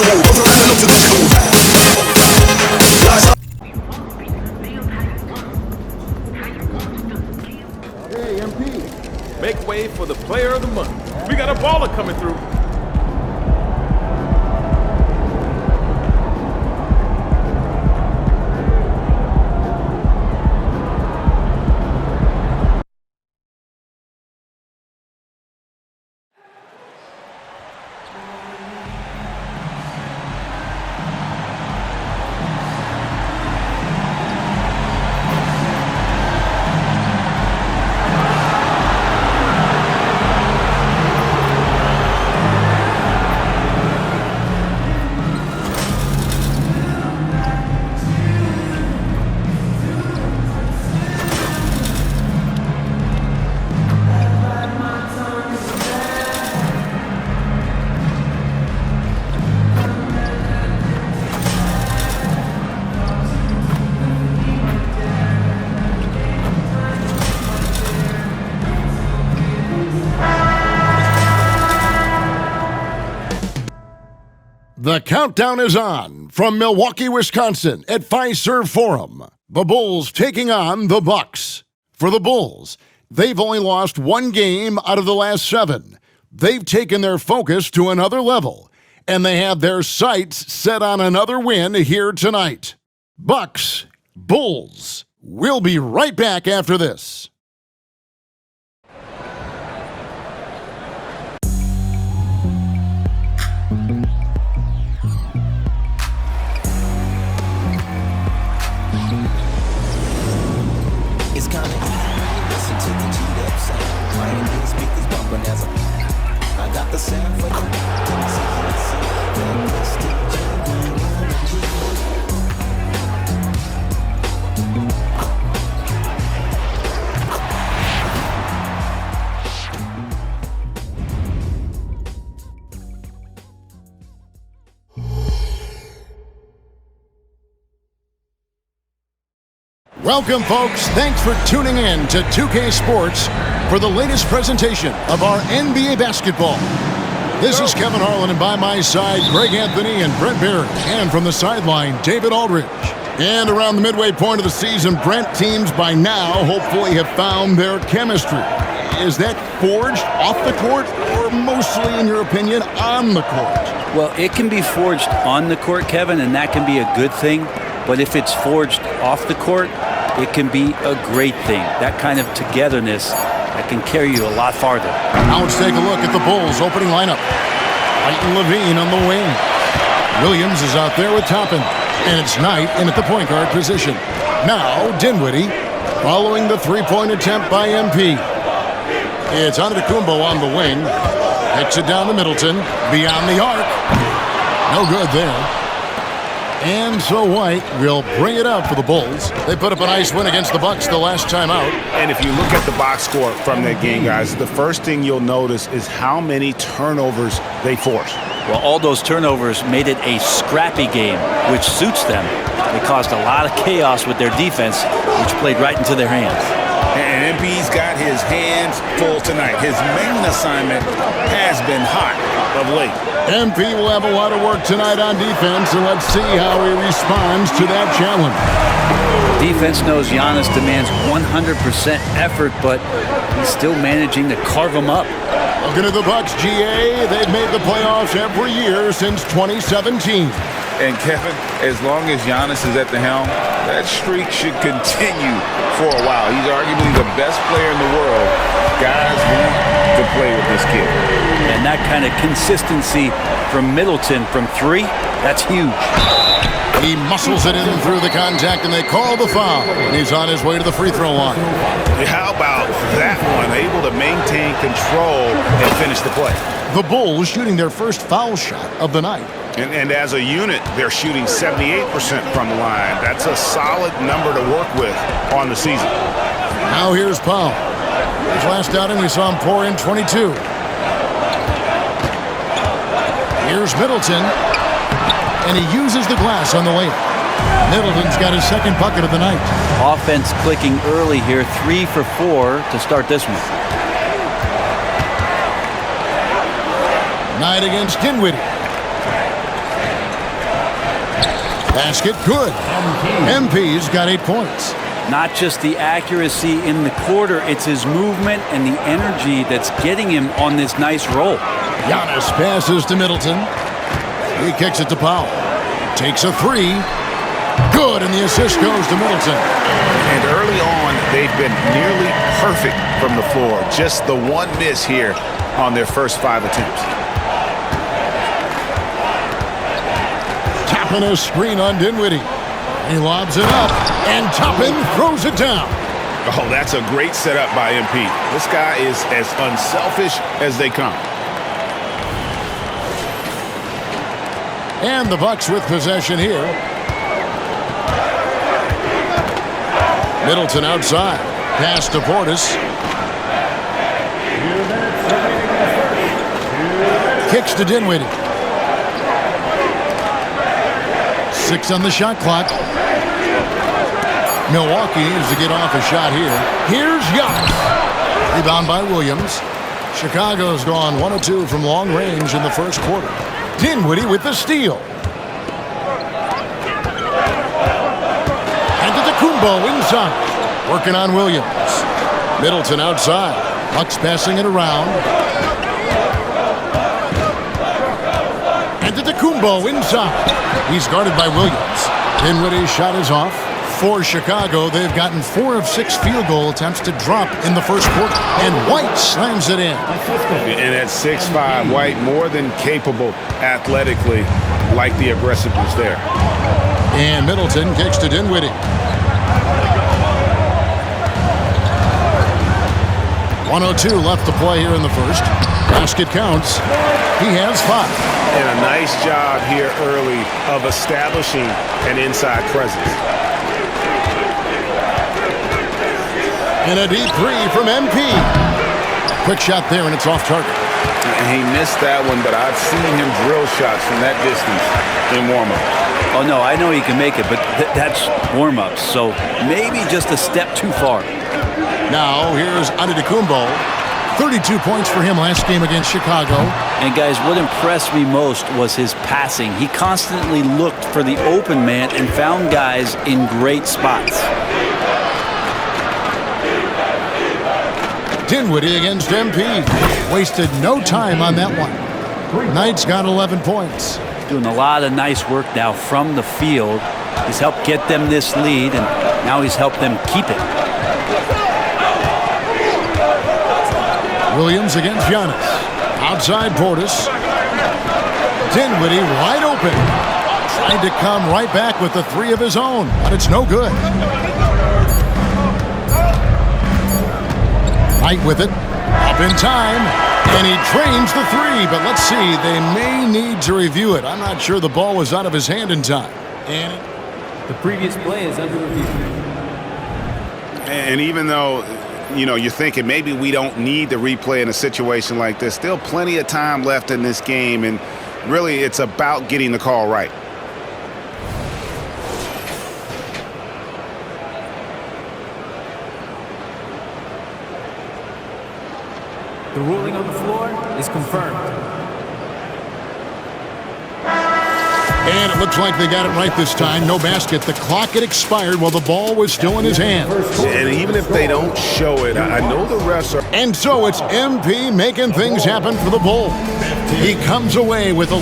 Hey, MP. Make way for the player of the month. We got a baller coming through. The countdown is on from Milwaukee, Wisconsin at Fiserv Forum. The Bulls taking on the Bucks. For the Bulls, they've only lost one game out of the last 7. They've taken their focus to another level, and they have their sights set on another win here tonight. Bucks, Bulls. We'll be right back after this. It's coming. Listen to the G-Dub sound. Playing these speakers bumping as I got the sound for you. Welcome, folks. Thanks for tuning in to 2K Sports for the latest presentation of our NBA basketball. This is Kevin Harlan, and by my side, Greg Anthony and Brent Barry. And from the sideline, David Aldridge. And around the midway point of the season, Brent, teams by now hopefully have found their chemistry. Is that forged off the court or mostly, in your opinion, on the court? Well, it can be forged on the court, Kevin, and that can be a good thing. But if it's forged off the court, it can be a great thing. That kind of togetherness that can carry you a lot farther. Now let's take a look at the Bulls' opening lineup. Leighton Levine on the wing. Williams is out there with Toppin. And it's Knight in at the point guard position. Now Dinwiddie following the three-point attempt by MP. It's Antetokounmpo on the wing. Hits it down to Middleton. Beyond the arc. No good there. And so White will bring it up for the Bulls. They put up a nice win against the Bucks the last time out. And if you look at the box score from that game, guys, the first thing you'll notice is how many turnovers they forced. Well, all those turnovers made it a scrappy game, which suits them. They caused a lot of chaos with their defense, which played right into their hands. And MP's got his hands full tonight. His main assignment has been hot of late. MP will have a lot of work tonight on defense, and let's see how he responds to that challenge. Defense knows Giannis demands 100% effort, but he's still managing to carve them up. Looking at the Bucks, GA, they've made the playoffs every year since 2017. And Kevin, as long as Giannis is at the helm, that streak should continue for a while. He's arguably the best player in the world. Guys want to play with this kid. And that kind of consistency from Middleton from 3, that's huge. He muscles it in through the contact, and they call the foul. And he's on his way to the free throw line. How about that one? Able to maintain control and finish the play. The Bulls shooting their first foul shot of the night. And as a unit, they're shooting 78% from the line. That's a solid number to work with on the season. Now here's Powell. His last outing, we saw him pour in 22. Here's Middleton. And he uses the glass on the layup. Middleton's got his second bucket of the night. Offense clicking early here, 3 for 4 to start this one. Knight against Dinwiddie. Basket good. MP's got 8 points. Not just the accuracy in the quarter, it's his movement and the energy that's getting him on this nice roll. Giannis passes to Middleton. He kicks it to Powell. Takes a 3. Good, and the assist goes to Middleton. And early on, they've been nearly perfect from the floor. Just the one miss here on their first 5 attempts. Tapping a screen on Dinwiddie. He lobs it up, and Toppin throws it down. Oh, that's a great setup by MP. This guy is as unselfish as they come. And the Bucks with possession here. Middleton outside. Pass to Portis. Kicks to Dinwiddie. 6 on the shot clock. Milwaukee needs to get off a shot here. Here's Giannis. Rebound by Williams. Chicago's gone 1 of 2 from long range in the first quarter. Dinwiddie with the steal. Antetokounmpo inside. Working on Williams. Middleton outside. Bucks passing it around. Antetokounmpo inside. He's guarded by Williams. Dinwiddie's shot is off. For Chicago, they've gotten 4 of 6 field goal attempts to drop in the first quarter. And White slams it in. And at 6'5", White more than capable athletically, like the aggressiveness there. And Middleton kicks to Dinwiddie. 1:02 left to play here in the first. Basket counts. He has 5. And a nice job here early of establishing an inside presence. And a deep 3 from MP. Quick shot there, and it's off target. And he missed that one, but I've seen him drill shots from that distance in warm-up. Oh, no, I know he can make it, but that's warm-ups, so maybe just a step too far. Now, here's Antetokounmpo. 32 points for him last game against Chicago. And, guys, what impressed me most was his passing. He constantly looked for the open man and found guys in great spots. Dinwiddie against MP. Wasted no time on that one. Knight's got 11 points. Doing a lot of nice work now from the field. He's helped get them this lead, and now he's helped them keep it. Williams against Giannis. Outside Portis. Dinwiddie wide open. Trying to come right back with the 3 of his own, but it's no good. Knight with it. Up in time. And he trains the 3, but let's see. They may need to review it. I'm not sure the ball was out of his hand in time. And the previous play is under review. And even though, you know, you're thinking maybe we don't need the replay in a situation like this, still plenty of time left in this game, and really it's about getting the call right. The ruling on the floor is confirmed. And it looks like they got it right this time. No basket. The clock had expired while the ball was still in his hand. And even if they don't show it, I know the refs are. And so it's MP making things happen for the Bulls. He comes away with a...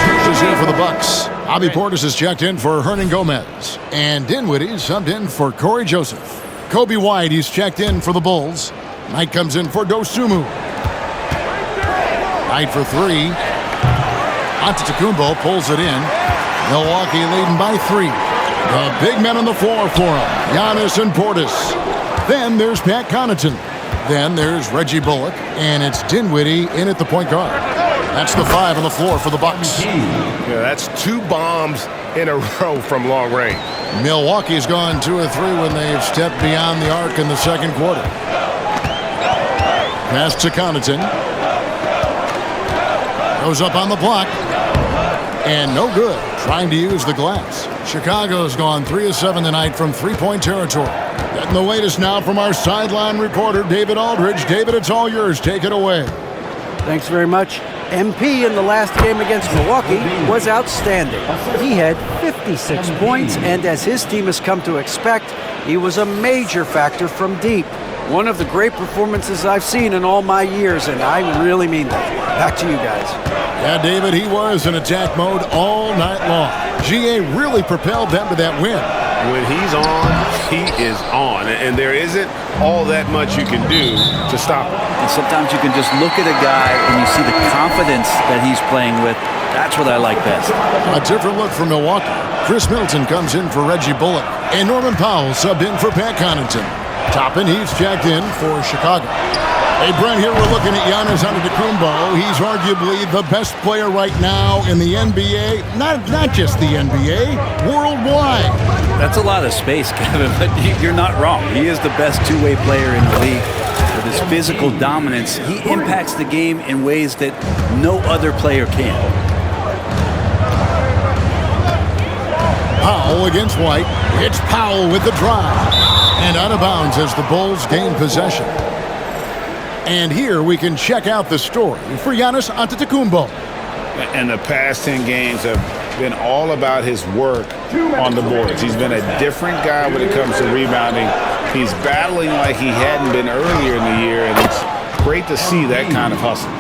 Changes here for the Bucks. Bobby Portis is checked in for Hernan Gomez. And Dinwiddie subbed in for Corey Joseph. Kobe White, he's checked in for the Bulls. Knight comes in for Dosunmu. Knight for 3. Antetokounmpo pulls it in. Milwaukee leading by 3. The big men on the floor for him. Giannis and Portis. Then there's Pat Connaughton. Then there's Reggie Bullock. And it's Dinwiddie in at the point guard. That's the 5 on the floor for the Bucks. Yeah, that's 2 bombs in a row from long range. Milwaukee's gone 2 of 3 when they've stepped beyond the arc in the second quarter. Pass to Connaughton. Goes up on the block. And no good. Trying to use the glass. Chicago's gone 3 of 7 tonight from three-point territory. Getting the latest now from our sideline reporter, David Aldridge. David, it's all yours. Take it away. Thanks very much. MP in the last game against Milwaukee was outstanding. He had 56 points, and as his team has come to expect, he was a major factor from deep. One of the great performances I've seen in all my years, and I really mean that. Back to you guys. Yeah, David, he was in attack mode all night long. GA really propelled them to that win. When he's on, he is on. And there isn't all that much you can do to stop him. And sometimes you can just look at a guy and you see the confidence that he's playing with. That's what I like best. A different look for Milwaukee. Chris Middleton comes in for Reggie Bullock. And Norman Powell subbed in for Pat Connaughton. Toppin, he's checked in for Chicago. Hey, Brent, here we're looking at Giannis Antetokounmpo. He's arguably the best player right now in the NBA. Not just the NBA, worldwide. That's a lot of space, Kevin, but you're not wrong. He is the best two-way player in the league. With his physical dominance, he impacts the game in ways that no other player can. Powell against White. It's Powell with the drive. And out of bounds as the Bulls gain possession. And here we can check out the story for Giannis Antetokounmpo. And the past 10 games have been all about his work on the boards. He's been a different guy when it comes to rebounding. He's battling like he hadn't been earlier in the year, and it's great to see that kind of hustle.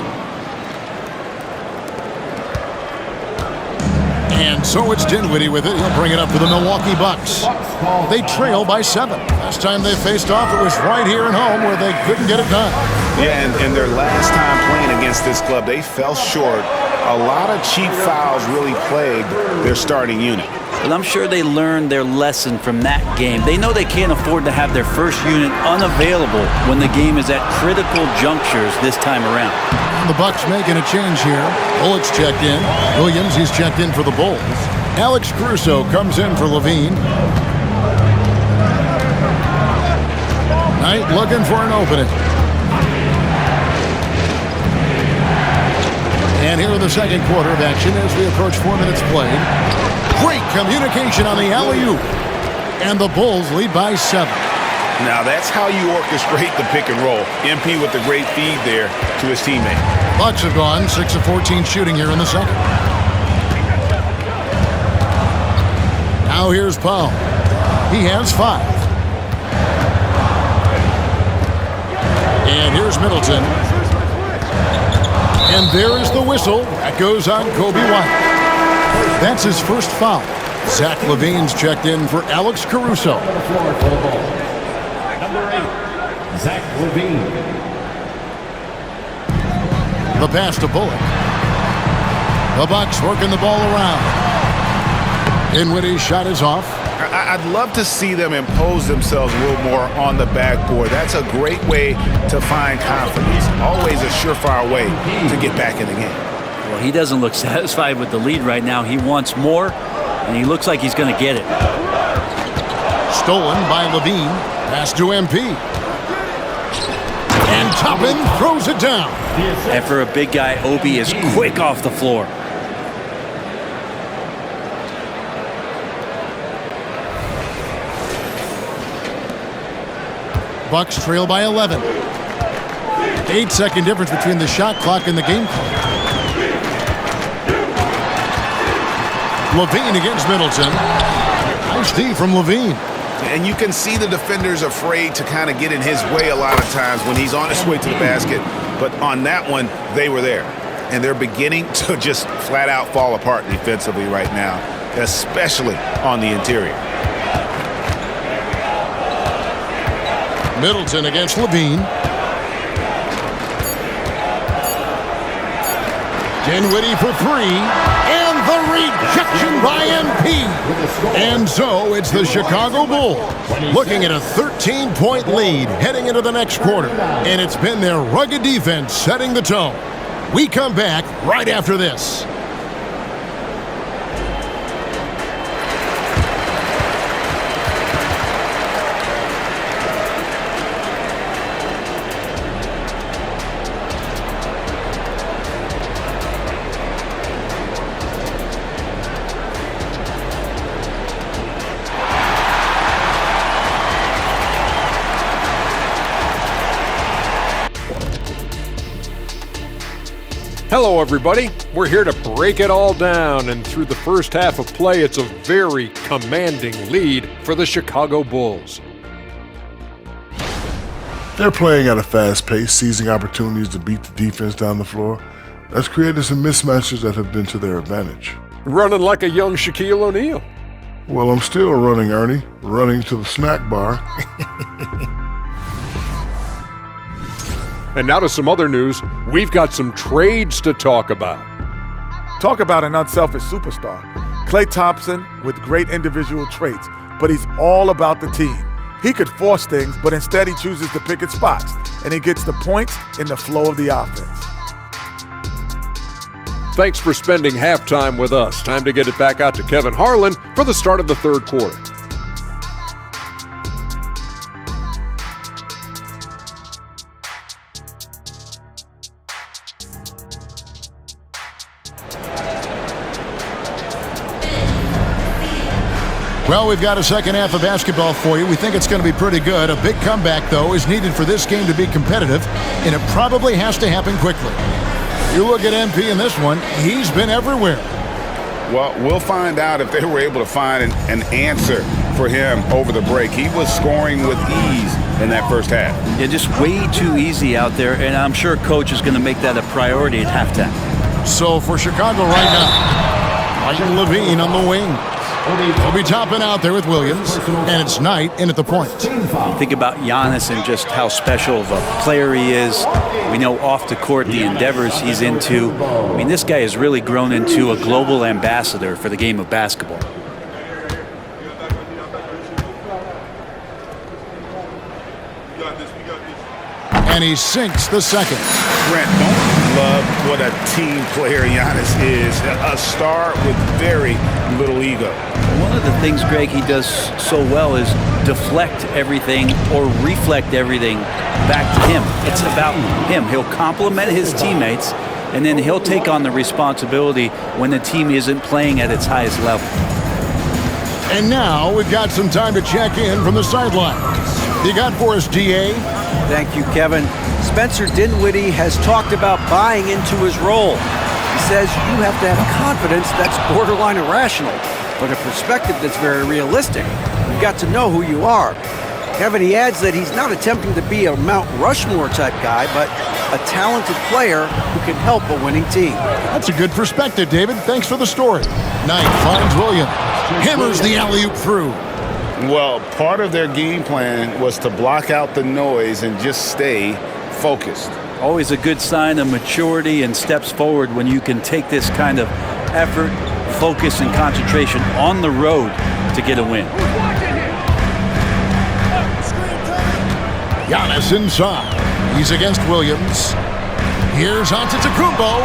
And so it's Dinwiddie with it. He'll bring it up to the Milwaukee Bucks. They trail by 7. Last time they faced off, it was right here at home where they couldn't get it done. Yeah, and their last time playing against this club, they fell short. A lot of cheap fouls really plagued their starting unit. But I'm sure they learned their lesson from that game. They know they can't afford to have their first unit unavailable when the game is at critical junctures this time around. The Bucks making a change here. Bullock's checked in. Williams, he's checked in for the Bulls. Alex Caruso comes in for Levine. Knight looking for an opening. And here in the second quarter of action as we approach 4 minutes played. Great communication on the alley-oop. And the Bulls lead by 7. Now that's how you orchestrate the pick and roll. MP with the great feed there to his teammate. Bucks have gone 6 of 14 shooting here in the second. Now here's Powell. He has 5. And here's Middleton. And there is the whistle. That goes on Kobe White. That's his first foul. Zach LaVine's checked in for Alex Caruso. Number 8, Zach LaVine. The pass to Bullock. The Bucks working the ball around. Dinwiddie's shot is off. I'd love to see them impose themselves a little more on the backboard. That's a great way to find confidence. Always a surefire way to get back in the game. Well, he doesn't look satisfied with the lead right now. He wants more, and he looks like he's going to get it. Stolen by Levine. Pass to MP. And Toppin throws it down. And for a big guy, Obi is quick off the floor. Bucks trail by 11. 8-second difference between the shot clock and the game clock. Levine against Middleton. Nice D from Levine. And you can see the defenders afraid to kind of get in his way a lot of times when he's on his way to the basket. But on that one, they were there. And they're beginning to just flat out fall apart defensively right now, especially on the interior. Middleton against Levine. Dinwiddie for 3. And the rejection by MP. And so it's the Chicago Bulls looking at a 13-point lead heading into the next quarter. And it's been their rugged defense setting the tone. We come back right after this. Hello, everybody. We're here to break it all down, and through the first half of play, it's a very commanding lead for the Chicago Bulls. They're playing at a fast pace, seizing opportunities to beat the defense down the floor. That's created some mismatches that have been to their advantage. Running like a young Shaquille O'Neal. Well, I'm still running, Ernie. Running to the snack bar. And now to some other news. We've got some trades to talk about. Talk about an unselfish superstar. Klay Thompson with great individual traits, but he's all about the team. He could force things, but instead he chooses to pick his spots, and he gets the points in the flow of the offense. Thanks for spending halftime with us. Time to get it back out to Kevin Harlan for the start of the third quarter. Well, we've got a second half of basketball for you. We think it's going to be pretty good. A big comeback, though, is needed for this game to be competitive, and it probably has to happen quickly. You look at MP in this one, he's been everywhere. Well, we'll find out if they were able to find an answer for him over the break. He was scoring with ease in that first half. Yeah, just way too easy out there, and I'm sure Coach is going to make that a priority at halftime. So for Chicago right now, Michael Levine on the wing. He'll be topping out there with Williams, and it's Knight in at the point. Think about Giannis and just how special of a player he is. We know off the court the endeavors he's into. I mean, this guy has really grown into a global ambassador for the game of basketball. And he sinks the second. Brent, don't you love what a team player Giannis is? A star with very little ego. One of the things, Greg, he does so well is deflect everything or reflect everything back to him. It's about him. He'll compliment his teammates, and then he'll take on the responsibility when the team isn't playing at its highest level. And now we've got some time to check in from the sidelines. You got for us, DA? Thank you, Kevin. Spencer Dinwiddie has talked about buying into his role. He says you have to have confidence that's borderline irrational, but a perspective that's very realistic. You've got to know who you are. Kevin, he adds that he's not attempting to be a Mount Rushmore type guy, but a talented player who can help a winning team. That's a good perspective, David. Thanks for the story. Knight finds Williams. Hammers the alley-oop through. Well, part of their game plan was to block out the noise and just stay focused. Always a good sign of maturity and steps forward when you can take this kind of effort, focus, and concentration on the road to get a win. Giannis inside. He's against Williams. Here's Antetokounmpo.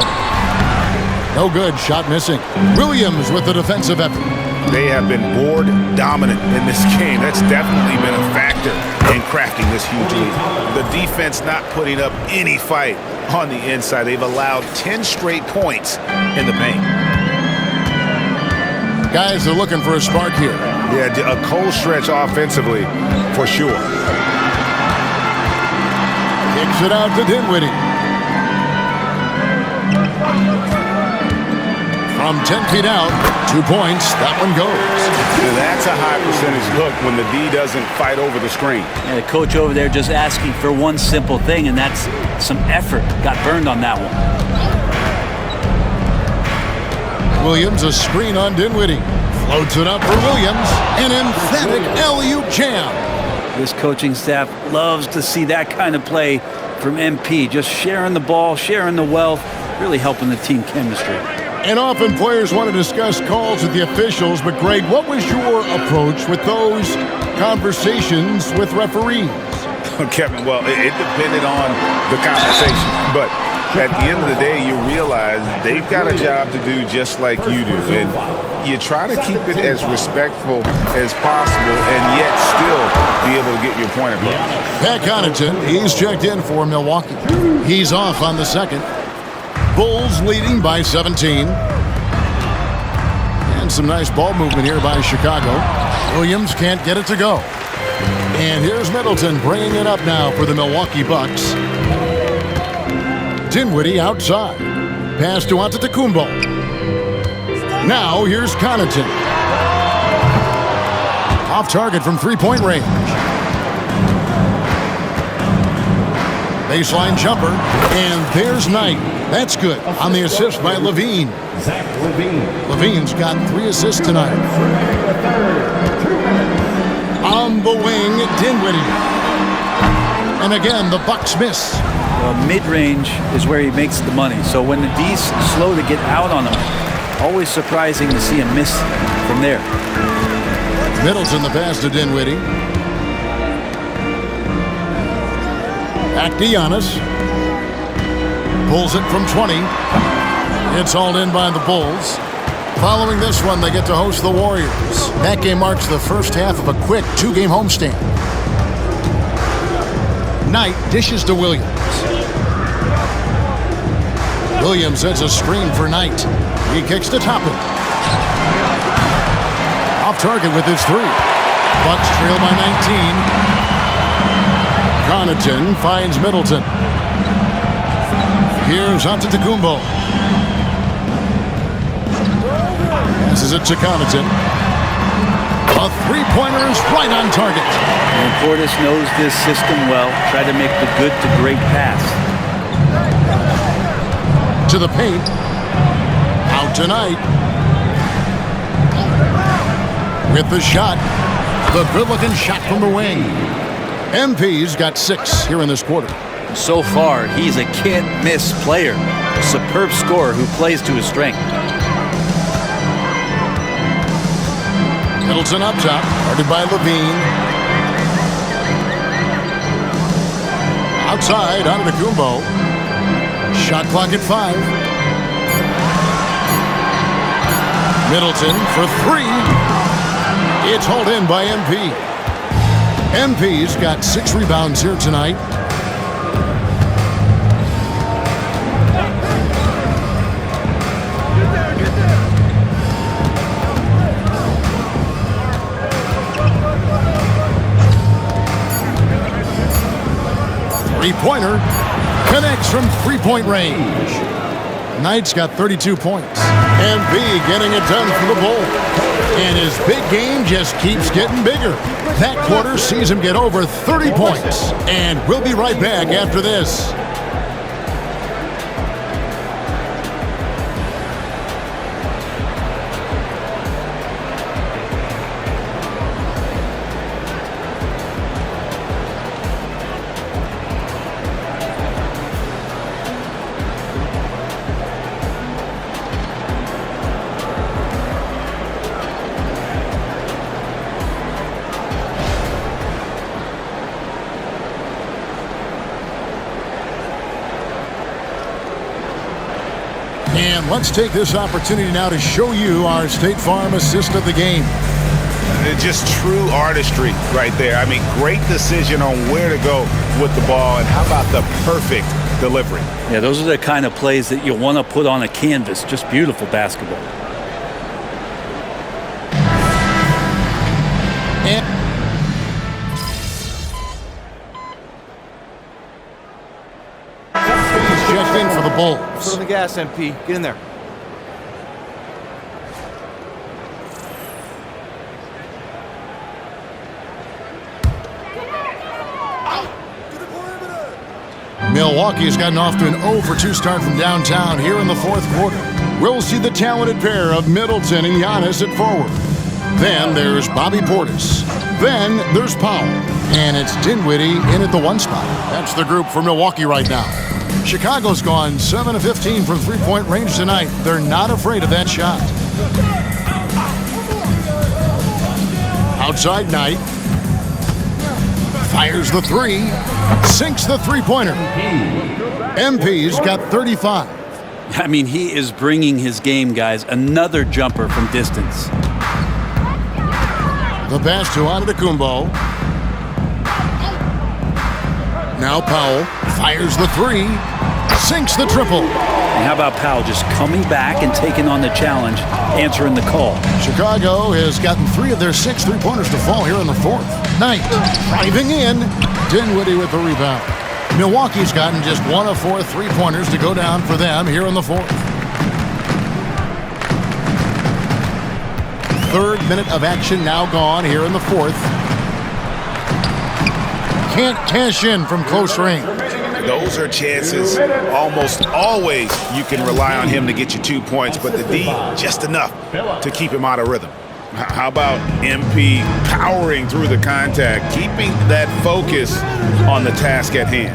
No good. Shot missing. Williams with the defensive effort. They have been board dominant in this game. That's definitely been a factor in crafting this huge lead. The defense not putting up any fight on the inside. They've allowed 10 straight points in the paint. Guys are looking for a spark here. Yeah, a cold stretch offensively for sure. Kicks it out to Dinwiddie. From 10 feet out, 2 points, that one goes. Now that's a high percentage look when the D doesn't fight over the screen. And the coach over there just asking for one simple thing, and that's some effort. Got burned on that one. Williams, a screen on Dinwiddie. Floats it up for Williams. An emphatic alley-oop jam. This coaching staff loves to see that kind of play from MP. Just sharing the ball, sharing the wealth, really helping the team chemistry. And often players want to discuss calls with the officials, but Greg, what was your approach with those conversations with referees? Kevin, well, it depended on the conversation, but at the end of the day, you realize they've got a job to do just like you do, and you try to keep it as respectful as possible and yet still be able to get your point across. Pat Connaughton, he's checked in for Milwaukee. He's off on the second. Bulls leading by 17. And some nice ball movement here by Chicago. Williams can't get it to go. And here's Middleton bringing it up now for the Milwaukee Bucks. Dinwiddie outside. Pass to Antetokounmpo. Now here's Connaughton. Off target from three-point range. Baseline jumper, and there's Knight. That's good on the assist by Levine. Zach Levine. Levine's got 3 assists tonight. On the wing, Dinwiddie. And again, the Bucks miss. Well, mid-range is where he makes the money. So when the D's slow to get out on him, always surprising to see him miss from there. Middleton the pass to Dinwiddie. Back to Giannis. Pulls it from 20. It's hauled in by the Bulls. Following this one, they get to host the Warriors. That game marks the first half of a quick 2-game homestand. Knight dishes to Williams. Williams sets a screen for Knight. He kicks to Toppin. Off target with his 3. Bucks trail by 19. Connaughton finds Middleton. Here's Antetokounmpo. This is it to Connaughton. A three-pointer is right on target. And Portis knows this system well. Try to make the good to great pass. To the paint. Out tonight. With the shot. The good-looking shot from the wing. MP's got 6 here in this quarter. So far, he's a can't-miss player. A superb scorer who plays to his strength. Middleton up top, guarded by Levine. Outside, Antetokounmpo. Shot clock at 5. Middleton for 3. It's hauled in by MP. MP's got 6 rebounds here tonight. Three-pointer connects from three-point range. Knight's got 32 points. MP getting it done for the Bulls. And his big game just keeps getting bigger. That quarter sees him get over 30 points. And we'll be right back after this. And let's take this opportunity now to show you our State Farm assist of the game. It's just true artistry right there. I mean, great decision on where to go with the ball, and how about the perfect delivery? Yeah, those are the kind of plays that you want to put on a canvas. Just beautiful basketball. And checked in for the Bulls. Foot on the gas, MP. Get in there. Milwaukee's gotten off to an 0-for-2 start from downtown here in the fourth quarter. We'll see the talented pair of Middleton and Giannis at forward. Then there's Bobby Portis. Then there's Powell. And it's Dinwiddie in at the 1 spot. That's the group for Milwaukee right now. Chicago's gone 7 of 15 from three-point range tonight. They're not afraid of that shot. Outside Knight. Fires the 3. Sinks the three-pointer. MP's got 35. I mean, he is bringing his game, guys. Another jumper from distance. The pass to Antetokounmpo. Now Powell fires the 3. Sinks the triple. And how about Powell just coming back and taking on the challenge, answering the call? Chicago has gotten 3 of their 6 three-pointers to fall here in the fourth. Knight driving in. Dinwiddie with the rebound. Milwaukee's gotten just 1 of 4 3-pointers to go down for them here in the fourth. Third minute of action now gone here in the fourth. Can't cash in from close range. Those are chances almost always you can rely on him to get you 2 points, but the D just enough to keep him out of rhythm. How about MP powering through the contact, keeping that focus on the task at hand?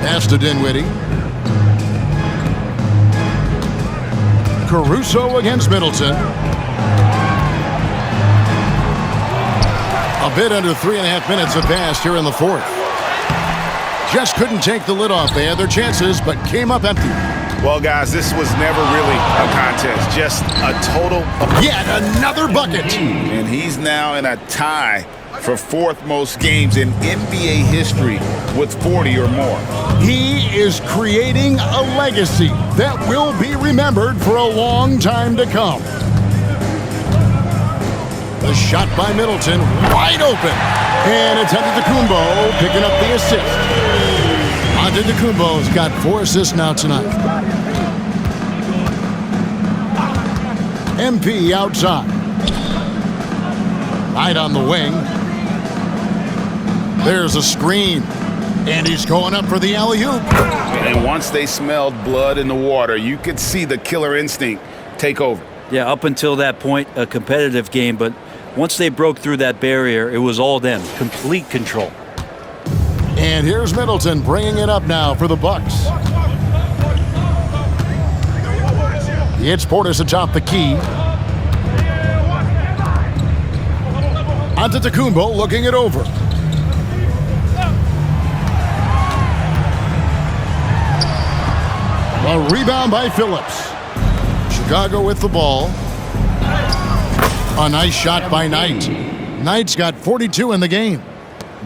Pass to Dinwiddie. Caruso against Middleton. A bit under 3.5 minutes have passed here in the fourth. Just couldn't take the lid off. They had their chances, but came up empty. Well, guys, this was never really a contest, just a total. Yet another bucket. And he's now in a tie for 4th most games in NBA history with 40 or more. He is creating a legacy that will be remembered for a long time to come. The shot by Middleton, wide open. And it's Antetokounmpo picking up the assist. Antetokounmpo's got 4 assists now tonight. MP outside. Knight on the wing. There's a screen. And he's going up for the alley-oop. And once they smelled blood in the water, you could see the killer instinct take over. Yeah, up until that point, a competitive game, but once they broke through that barrier, it was all them. Complete control. And here's Middleton bringing it up now for the Bucks. It's Portis atop the key. Antetokounmpo looking it over. A rebound by Phillips. Chicago with the ball. A nice shot by Knight. Knight's got 42 in the game.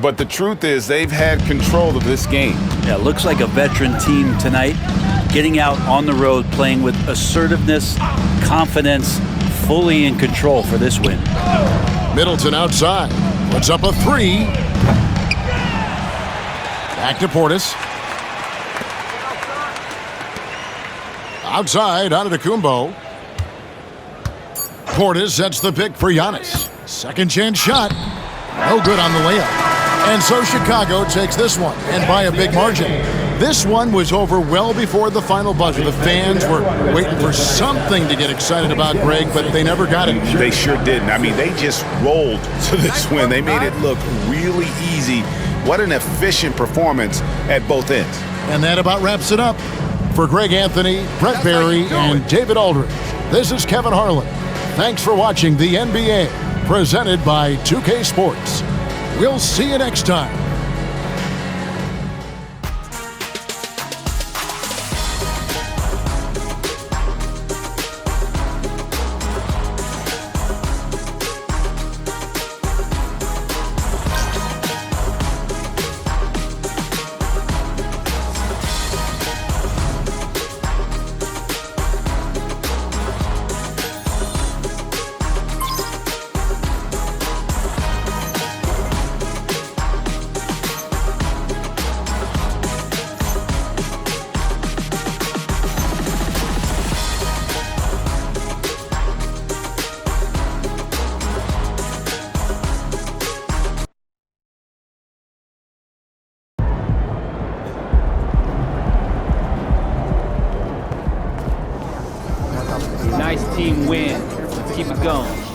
But the truth is they've had control of this game. Yeah, looks like a veteran team tonight. Getting out on the road, playing with assertiveness, confidence, fully in control for this win. Middleton outside. Puts up a 3. Back to Portis. Outside, Antetokounmpo. Portis sets the pick for Giannis. Second chance shot. No good on the layup. And so Chicago takes this one, and by a big margin. This one was over well before the final buzzer. The fans were waiting for something to get excited about, Greg, but they never got it. They sure didn't. I mean, they just rolled to this win. They made it look really easy. What an efficient performance at both ends. And that about wraps it up. For Greg Anthony, Brett Barry, and David Aldridge, this is Kevin Harlan. Thanks for watching the NBA, presented by 2K Sports. We'll see you next time. Nice team win. Let's keep it going.